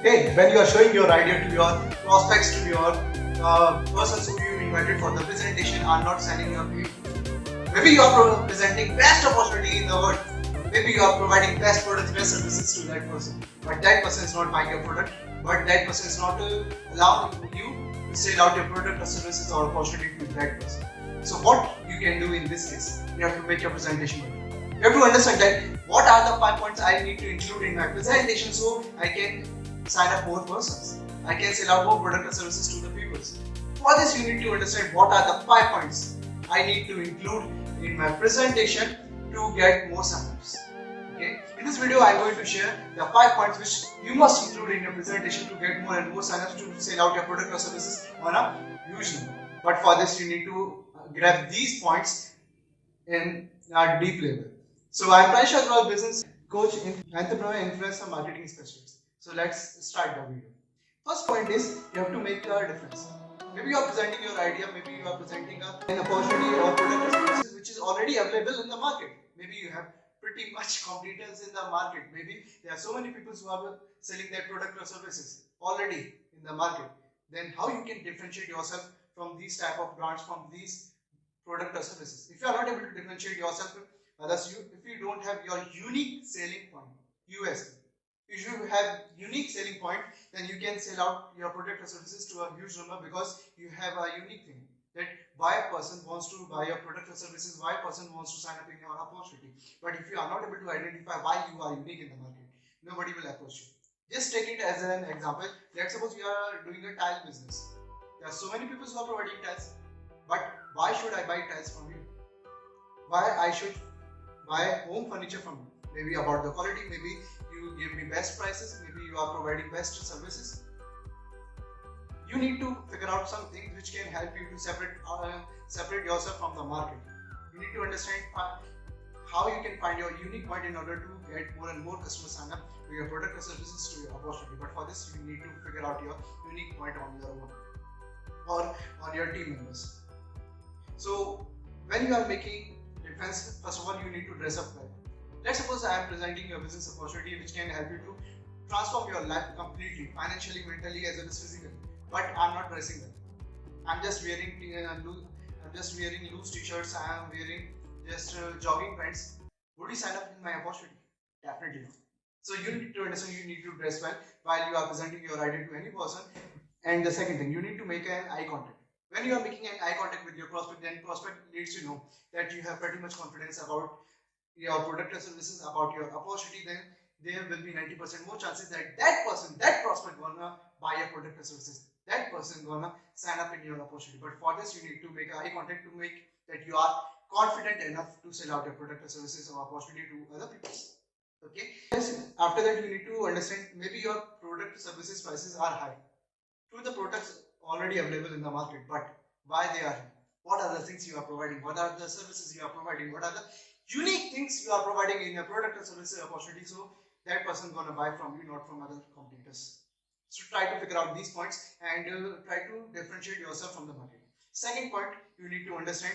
Okay, when you are showing your idea to your prospects, to your persons who you invited for the presentation are not signing your deal. Maybe you are presenting best opportunity in the world. Maybe you are providing best products, best services to that person. But that person is not buying your product. But that person is not allowing you to sell out your product or services or opportunity to that person. So what you can do in this case? You have to make your presentation. You have to understand that what are the 5 points I need to include in my presentation so I can sign up more persons. I can sell out more product or services to the people. For this, you need to understand what are the 5 points I need to include in my presentation to get more signups. Okay. In this video, I am going to share the 5 points which you must include in your presentation to get more and more signups to sell out your product or services on a huge number. But for this, you need to grab these points in a deep level. So I am Pranshu, Agrawal, business coach, entrepreneur, influencer, marketing specialist. So let's start the video. First point is you have to make a difference. Maybe you are presenting your idea, maybe you are presenting an opportunity or product or services which is already available in the market. Maybe you have pretty much competitors in the market. Maybe there are so many people who are selling their product or services already in the market. Then how you can differentiate yourself from these type of brands, from these product or services? If you are not able to differentiate yourself with others, if you don't have your unique selling point, USP, if you have unique selling point, then you can sell out your product or services to a huge number because you have a unique thing that why a person wants to buy your product or services, why a person wants to sign up in your opportunity. But if you are not able to identify why you are unique in the market, nobody will approach you. Just take it as an example. Let's suppose you are doing a tile business. There are so many people who are providing tiles, but why should I buy tiles from you? Why I should buy home furniture from you? Maybe about the quality, maybe you give me best prices, maybe you are providing best services. You need to figure out some things which can help you to separate yourself from the market. You need to understand how you can find your unique point in order to get more and more customers sign up to your product or services to your opportunity. But for this, you need to figure out your unique point on your own or on your team members. So when you are making defense, first of all, you need to dress up well. Let's suppose I am presenting a business opportunity which can help you to transform your life completely, financially, mentally, as well as physically. But I'm not dressing well. I'm just wearing loose t-shirts. I am wearing just jogging pants. Would you sign up in my opportunity? Definitely not. So you need to understand you need to dress well while you are presenting your idea to any person. And the second thing, you need to make an eye contact. When you are making an eye contact with your prospect, then prospect needs to know that you have pretty much confidence about your product or services, about your opportunity. Then there will be 90% more chances that that prospect gonna buy your product or services. That person gonna sign up in your opportunity. But for this, you need to make eye contact to make that you are confident enough to sell out your product or services or opportunity to other people. Okay. Yes. After that, you need to understand maybe your product or services prices are high to the products already available in the market, but why they are here? What are the things you are providing? What are the services you are providing? What are the unique things you are providing in your product or services opportunity? So that person gonna buy from you, not from other competitors. So try to figure out these points and try to differentiate yourself from the market. Second point, you need to understand.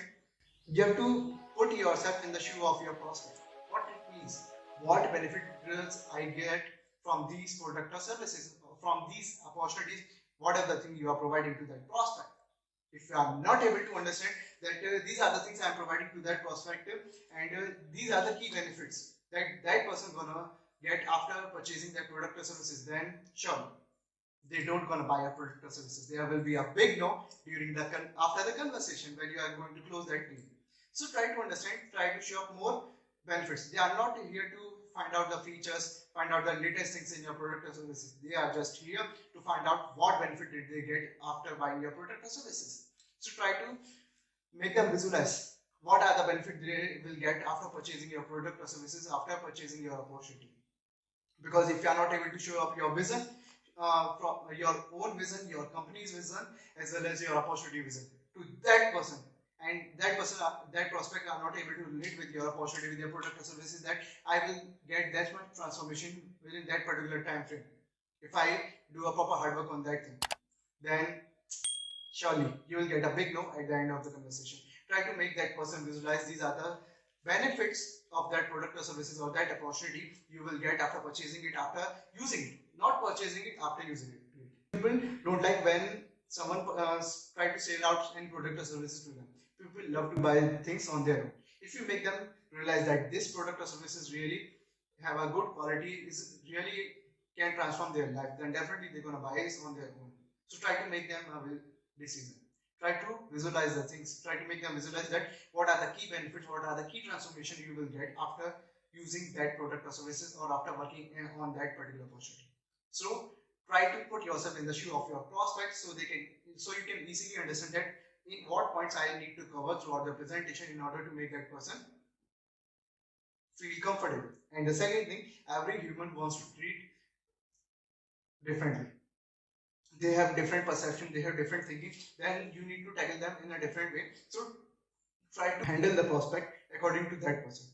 You have to put yourself in the shoe of your prospect. What it means? What benefits I get from these product or services, from these opportunities? What are the things you are providing to that prospect? If you are not able to understand that these are the things I am providing to that prospect and these are the key benefits that person gonna get after purchasing that product or services, then sure, they don't gonna buy your product or services. There will be a big no during the after the conversation when you are going to close that deal. So try to understand, try to show up more benefits. They are not here to find out the features, find out the latest things in your product or services. They are just here to find out what benefit did they get after buying your product or services. So try to make them visualize what are the benefits they will get after purchasing your product or services, after purchasing your opportunity. Because if you are not able to show up your vision, from your own vision, your company's vision, as well as your opportunity vision to that person, and that prospect are not able to relate with your opportunity, with your product or services, that I will get that much transformation within that particular time frame. If I do a proper hard work on that thing, then surely you will get a big no at the end of the conversation. Try to make that person visualize these are the benefits of that product or services or that opportunity you will get after purchasing it, after using it. not purchasing it after using it. People don't like when someone try to sell out any product or services to them. People love to buy things on their own. If you make them realize that this product or services really have a good quality, is really can transform their life, then definitely they're gonna buy it on their own. So try to make them a decision. Try to visualize the things. Try to make them visualize that what are the key benefits, what are the key transformation you will get after using that product or services or after working on that particular opportunity. So try to put yourself in the shoe of your prospects so you can easily understand that in what points I need to cover throughout the presentation in order to make that person feel comfortable. And the second thing, every human wants to treat differently. They have different perception, they have different thinking, then you need to tackle them in a different way. So try to handle the prospect according to that person.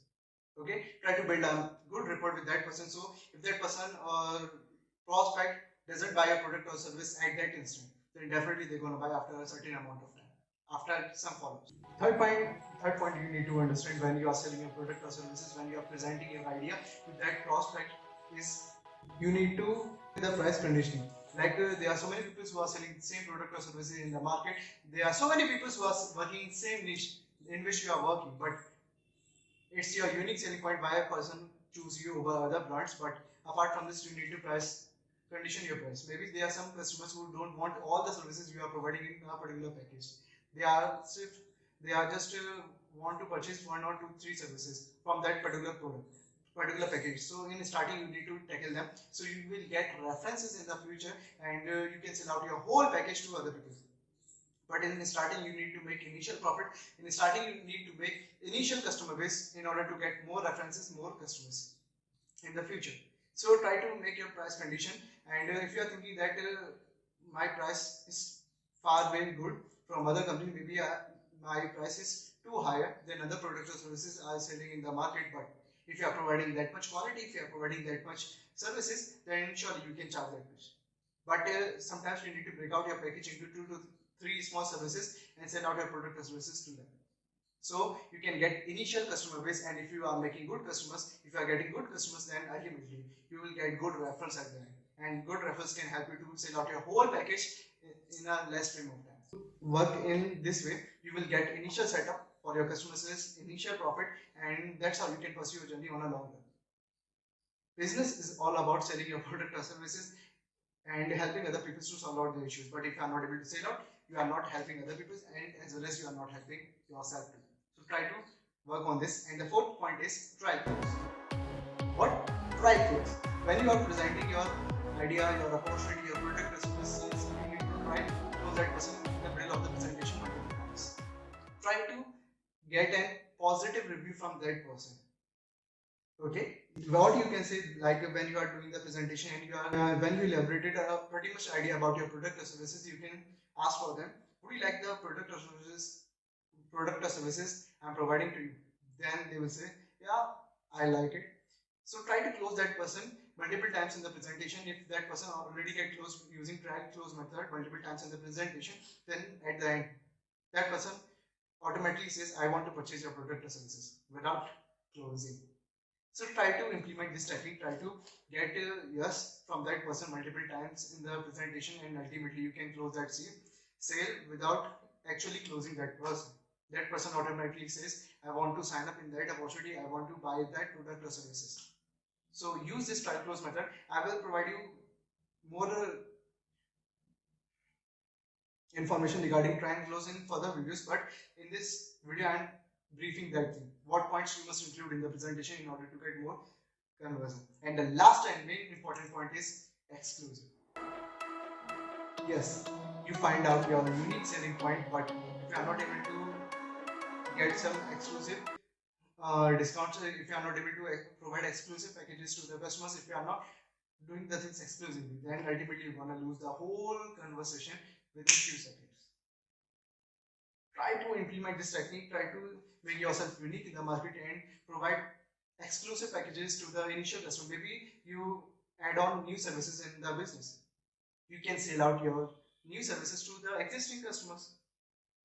Okay, try to build a good rapport with that person. So if that person or prospect doesn't buy a product or service at that instant, then definitely they're going to buy after a certain amount of time, after some follow-ups. Third point you need to understand when you are selling your product or services, when you are presenting your idea to that prospect, is you need to the price conditioning. Like there are so many people who are selling the same product or services in the market. There are so many people who are working in same niche in which you are working, but it's your unique selling point why a person choose you over other brands. But apart from this, you need to condition your price. Maybe there are some customers who don't want all the services you are providing in a particular package. They are just want to purchase one or two, three services from that particular package. So in starting, you need to tackle them. So you will get references in the future, and you can sell out your whole package to other people. But in starting, you need to make initial profit. In starting, you need to make initial customer base in order to get more references, more customers in the future. So try to make your price condition. And if you are thinking that my price is far very good from other company, maybe my price is too higher than other products or services are selling in the market. But if you are providing that much quality, if you are providing that much services, then surely you can charge that much. But sometimes you need to break out your package into 2 to 3 small services and send out your product or services to them. So you can get initial customer base, and if you are making good customers, if you are getting good customers, then ultimately you will get good referrals at the end. And good referrals can help you to sell out your whole package in a less frame of time. So work in this way, you will get initial setup for your customers, initial profit, and that's how you can pursue your journey on a long run. Business is all about selling your product or services and helping other people to solve out their issues. But if you are not able to sell out, you are not helping other people, and as well as you are not helping yourself too. So try to work on this. And the fourth point is try close. What? Try close. When you are presenting your idea, your opportunity, your product or services, you need to try close that person in the middle of the presentation multiple times. Try to get a positive review from that person. Okay, what you can say, like when you are doing the presentation and you are when you elaborated a pretty much idea about your product or services, you can ask for them, would you like the product or services I'm providing to you? Then they will say, yeah, I like it. So try to close that person multiple times in the presentation. If that person already get closed using try close method multiple times in the presentation, then at the end that person automatically says, I want to purchase your product or services without closing. So try to implement this technique, try to get yes from that person multiple times in the presentation, and ultimately you can close that sale without actually closing that person. That person automatically says, I want to sign up in that opportunity, I want to buy that product or services. So use this try close method. I will provide you more information regarding try and close in further videos, but in this video I am briefing that thing, what points you must include in the presentation in order to get more conversion. And the last and main important point is exclusive. Yes, you find out your unique selling point, but if you are not able to get some exclusive discounts, if you are not able to provide exclusive packages to the customers, if you are not doing the things exclusively, then ultimately you're gonna lose the whole conversation within few seconds. Try to implement this technique, try to make yourself unique in the market and provide exclusive packages to the initial customer. Maybe you add on new services in the business. You can sell out your new services to the existing customers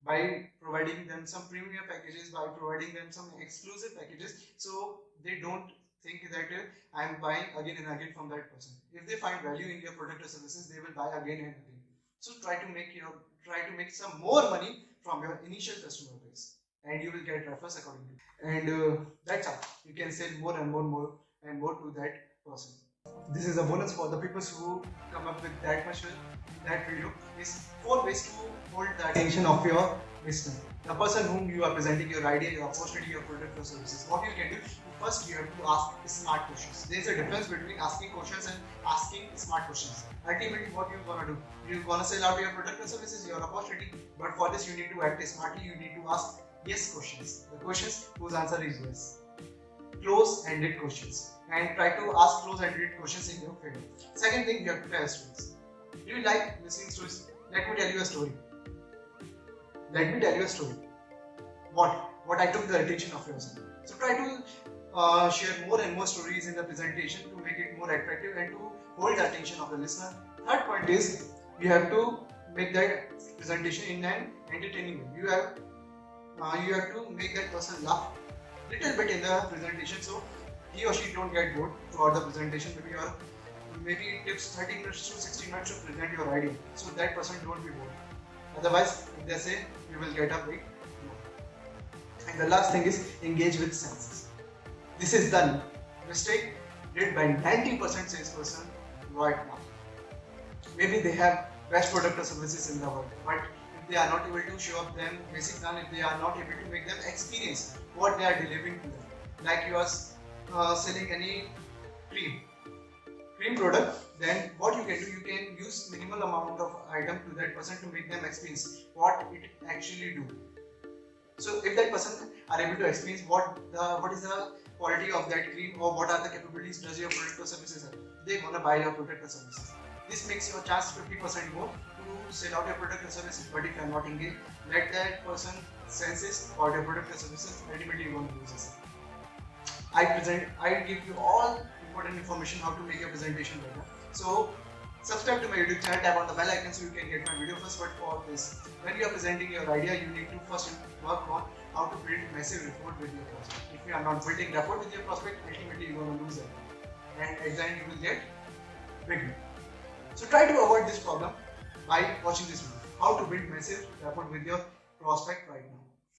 by providing them some premium packages, by providing them some exclusive packages, so they don't think that I am buying again and again from that person. If they find value in your product or services, they will buy again and again. So try to make some more money from your initial customer base, and you will get referrals accordingly. And that's how you can sell more and more to that person. This is a bonus for the people who come up with that much that video. Is 4 ways to hold the attention of your listener. The person whom you are presenting your idea, your opportunity, your product or services. What you can do, first you have to ask smart questions. There is a difference between asking questions and asking smart questions. Ultimately, what you're gonna do, you're gonna sell out your product or services, your opportunity. But for this, you need to act smartly. You need to ask yes questions. The questions whose answer is yes. Close-ended questions, and try to ask close-ended questions in your favor. Second thing, you have to tell stories. Do you like listening stories? Let me tell you a story. What I took the attention of yours. So try to share more and more stories in the presentation to make it more attractive and to hold the attention of the listener. Third point is you have to make that presentation in an entertaining way. You have to make that person laugh little bit in the presentation, so he or she don't get bored throughout the presentation. Maybe it takes 30 minutes to 60 minutes to present your idea, so that person don't be bored. Otherwise, if they say, you will get a big no. And the last thing is engage with senses. This is the mistake did by 90% salesperson right now. Maybe they have best product or services in the world, but if they are not able to show up them basic plan, if they are not able to make them experience what they are delivering to them, like you are selling any cream product, then what you can do, you can use minimal amount of item to that person to make them experience what it actually do. So if that person are able to experience what is the quality of that cream or what are the capabilities does your product or services have, they wanna buy your product or services. This makes your chance 50% more to sell out your product or services. But if you are not engaged, let that person senses about your product or services, ultimately you won't lose it. I give you all important information how to make your presentation better. So subscribe to my YouTube channel, tap on the bell icon so you can get my video first. But for this, when you are presenting your idea, you need to first work on how to build massive rapport with your prospect. If you are not building rapport with your prospect, ultimately you are going to lose it, and at the end you will get big. So try to avoid this problem by watching this video. How to build massive rapport with your prospect right now.